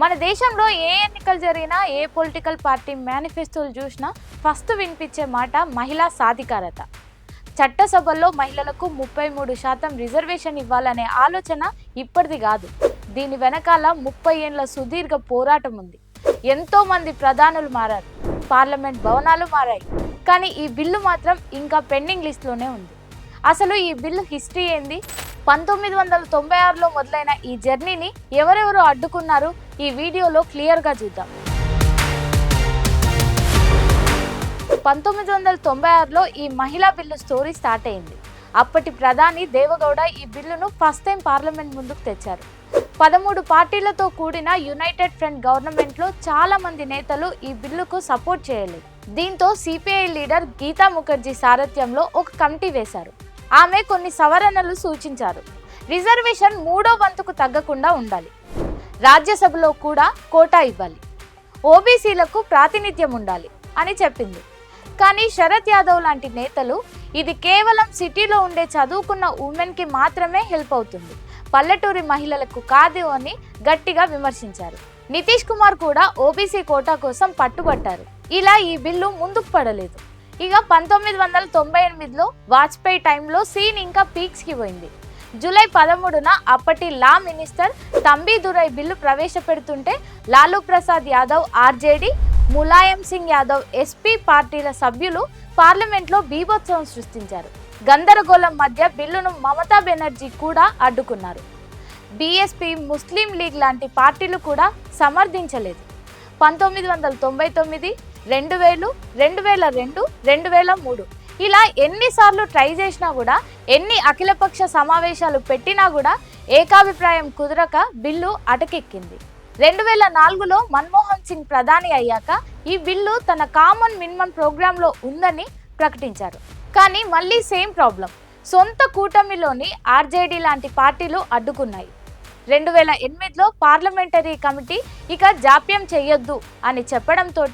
మన దేశంలో ఏ ఎన్నికలు జరిగినా ఏ పొలిటికల్ పార్టీ మేనిఫెస్టోలు చూసినా ఫస్ట్ వినిపించే మాట మహిళా సాధికారత. చట్టసభల్లో మహిళలకు 33% రిజర్వేషన్ ఇవ్వాలనే ఆలోచన ఇప్పటిది కాదు. దీని వెనకాల 30 ఏళ్ల సుదీర్ఘ పోరాటం ఉంది. ఎంతో మంది ప్రధానులు మారారు, పార్లమెంట్ భవనాలు మారాయి, కానీ ఈ బిల్లు మాత్రం ఇంకా పెండింగ్ లిస్ట్లోనే ఉంది. అసలు ఈ బిల్లు హిస్టరీ ఏంది? 1996లో మొదలైన ఈ జర్నీని ఎవరెవరు అడ్డుకున్నారు? ఈ వీడియోలో క్లియర్గా చూద్దాం. 1996లో ఈ మహిళా బిల్లు స్టోరీ స్టార్ట్ అయింది. అప్పటి ప్రధాని దేవగౌడ ఈ బిల్లును ఫస్ట్ టైం పార్లమెంట్ ముందుకు తెచ్చారు. 13 పార్టీలతో కూడిన యునైటెడ్ ఫ్రంట్ గవర్నమెంట్లో చాలా మంది నేతలు ఈ బిల్లుకు సపోర్ట్ చేయలేదు. దీంతో సిపిఐ లీడర్ గీతా ముఖర్జీ సారథ్యంలో ఒక కమిటీ వేశారు. ఆమె కొన్ని సవరణలు సూచించారు. రిజర్వేషన్ 3వ వంతుకు తగ్గకుండా ఉండాలి, రాజ్యసభలో కూడా కోటా ఇవ్వాలి, ఓబీసీలకు ప్రాతినిధ్యం ఉండాలి అని చెప్పింది. కానీ శరద్ యాదవ్ లాంటి నేతలు ఇది కేవలం సిటీలో ఉండే చదువుకున్న ఉమెన్కి మాత్రమే హెల్ప్ అవుతుంది, పల్లెటూరి మహిళలకు కాదు అని గట్టిగా విమర్శించారు. నితీష్ కుమార్ కూడా ఓబీసీ కోటా కోసం పట్టుబట్టారు. ఇలా ఈ బిల్లు ముందుకు పడలేదు. ఇక 1998లో వాజ్పేయి టైంలో సీన్ ఇంకా పీక్స్కి పోయింది. జూలై 13న అప్పటి లా మినిస్టర్ తంబిదురై బిల్లు ప్రవేశపెడుతుంటే లాలూ ప్రసాద్ యాదవ్ ఆర్జేడీ, ములాయం సింగ్ యాదవ్ ఎస్పీ పార్టీల సభ్యులు పార్లమెంట్లో బీభత్సవం సృష్టించారు. గందరగోళం మధ్య బిల్లును మమతా బెనర్జీ కూడా అడ్డుకున్నారు. బీఎస్పీ, ముస్లిం లీగ్ లాంటి పార్టీలు కూడా సమర్థించలేదు. 1999, 2000, 2002, 2003 ఇలా ఎన్నిసార్లు ట్రై చేసినా కూడా, ఎన్ని అఖిలపక్ష సమావేశాలు పెట్టినా కూడా ఏకాభిప్రాయం కుదరక బిల్లు అటకెక్కింది. 2004లో మన్మోహన్ సింగ్ ప్రధాని అయ్యాక ఈ బిల్లు తన కామన్ మినిమం ప్రోగ్రాంలో ఉందని ప్రకటించారు. కానీ మళ్ళీ సేమ్ ప్రాబ్లం. సొంత కూటమిలోని ఆర్జేడీ లాంటి పార్టీలు అడ్డుకున్నాయి. 2008లో పార్లమెంటరీ కమిటీ ఇక జాప్యం చేయొద్దు అని చెప్పడంతో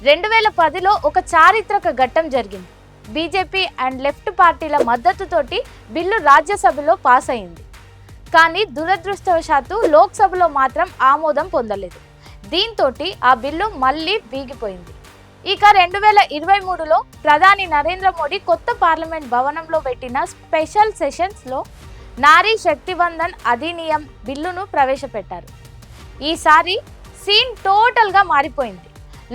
2010లో ఒక చారిత్రక ఘట్టం జరిగింది. బీజేపీ అండ్ లెఫ్ట్ పార్టీల మద్దతుతోటి బిల్లు రాజ్యసభలో పాస్ అయింది. కానీ దురదృష్టవశాత్తు లోక్సభలో మాత్రం ఆమోదం పొందలేదు. దీంతో ఆ బిల్లు మళ్ళీ వీగిపోయింది. ఇక 2023లో ప్రధాని నరేంద్ర మోడీ కొత్త పార్లమెంట్ భవనంలో పెట్టిన స్పెషల్ సెషన్స్లో నారీ శక్తివందన్ అధినియం బిల్లును ప్రవేశపెట్టారు. ఈసారి సీన్ టోటల్గా మారిపోయింది.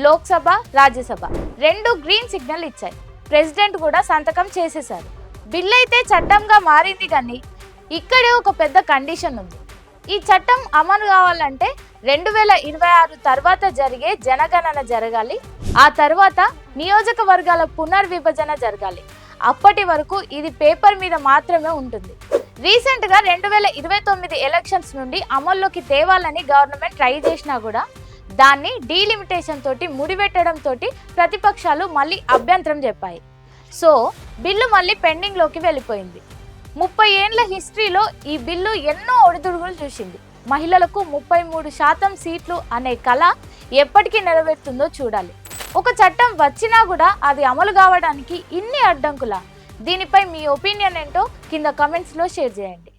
లోక్సభ, రాజ్యసభ రెండు గ్రీన్ సిగ్నల్ ఇచ్చాయి. ప్రెసిడెంట్ కూడా సంతకం చేసేశారు. బిల్లు అయితే చట్టంగా మారింది, కానీ ఇక్కడే ఒక పెద్ద కండిషన్ ఉంది. ఈ చట్టం అమలు కావాలంటే 2026 తర్వాత జరిగే జనగణన జరగాలి. ఆ తర్వాత నియోజకవర్గాల పునర్విభజన జరగాలి. అప్పటి వరకు ఇది పేపర్ మీద మాత్రమే ఉంటుంది. రీసెంట్గా 2029 ఎలక్షన్స్ నుండి అమల్లోకి తేవాలని గవర్నమెంట్ ట్రై చేసినా కూడా దాన్ని డీలిమిటేషన్ తోటి ముడిపెట్టడంతో ప్రతిపక్షాలు మళ్ళీ అభ్యంతరం చెప్పాయి. సో బిల్లు మళ్ళీ పెండింగ్లోకి వెళ్ళిపోయింది. 30 ఏళ్ల హిస్టరీలో ఈ బిల్లు ఎన్నో ఒడిదుడుగులు చూసింది. మహిళలకు 33% సీట్లు అనే కళ ఎప్పటికీ నెరవేరుతుందో చూడాలి. ఒక చట్టం వచ్చినా కూడా అది అమలు కావడానికి ఇన్ని అడ్డంకులా? దీనిపై మీ ఒపీనియన్ ఏంటో కింద కమెంట్స్లో షేర్ చేయండి.